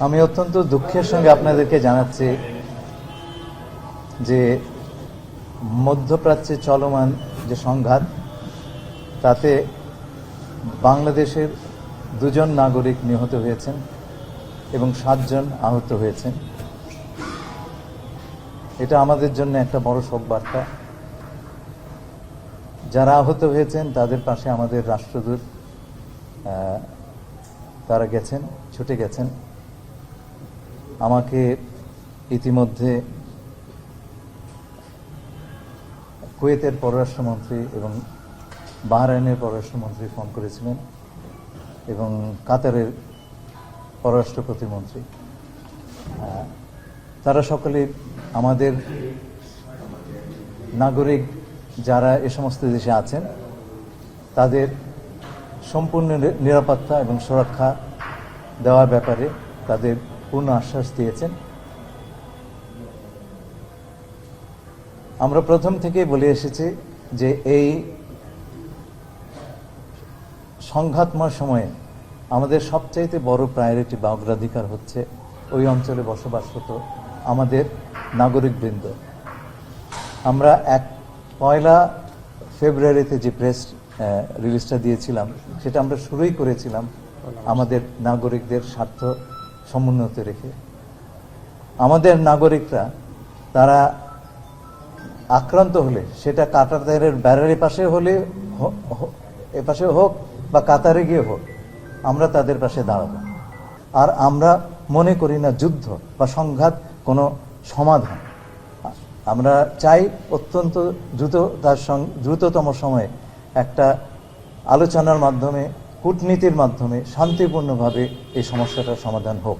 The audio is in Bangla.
আমি অত্যন্ত দুঃখের সঙ্গে আপনাদেরকে জানাচ্ছি যে মধ্যপ্রাচ্যে চলমান যে সংঘাত তাতে বাংলাদেশের 2 জন নাগরিক নিহত হয়েছেন এবং 7 জন আহত হয়েছেন। এটা আমাদের জন্য একটা বড় শোক বার্তা। যারা আহত হয়েছেন তাদের পাশে আমাদের রাষ্ট্রদূত তারা গেছেন, ছুটে গেছেন। আমাকে ইতিমধ্যে কুয়েতের পররাষ্ট্রমন্ত্রী এবং বাহরাইনের পররাষ্ট্রমন্ত্রী ফোন করেছিলেন এবং কাতারের পররাষ্ট্র প্রতিমন্ত্রী। তারা সকলে আমাদের নাগরিক যারা এ সমস্ত দেশে আছেন তাদের সম্পূর্ণ নিরাপত্তা এবং সুরক্ষা দেওয়ার ব্যাপারে তাদের পূর্ণ আশ্বাস দিয়েছেন। আমরা প্রথম থেকেই বলে এসেছি যে এই সংঘাতময় সময়ে আমাদের সবচাইতে বড় প্রায়োরিটি বা অগ্রাধিকার হচ্ছে ওই অঞ্চলে বসবাসরত আমাদের নাগরিকবৃন্দ। আমরা 1 ফেব্রুয়ারিতে যে প্রেস রিলিজটা দিয়েছিলাম সেটা আমরা শুরুই করেছিলাম আমাদের নাগরিকদের স্বার্থ সমুন্নত রেখে। আমাদের নাগরিকরা তারা আক্রান্ত হলে সেটা কাতারের ব্যারারের পাশে হলে এপাশে হোক বা কাতারে গিয়ে হোক, আমরা তাদের পাশে দাঁড়াবো। আর আমরা মনে করি না যুদ্ধ বা সংঘাত কোনো সমাধান। আমরা চাই অত্যন্ত দ্রুততম সময়ে একটা আলোচনার মাধ্যমে, কূটনীতির মাধ্যমে শান্তিপূর্ণভাবে এই সমস্যাটার সমাধান হোক।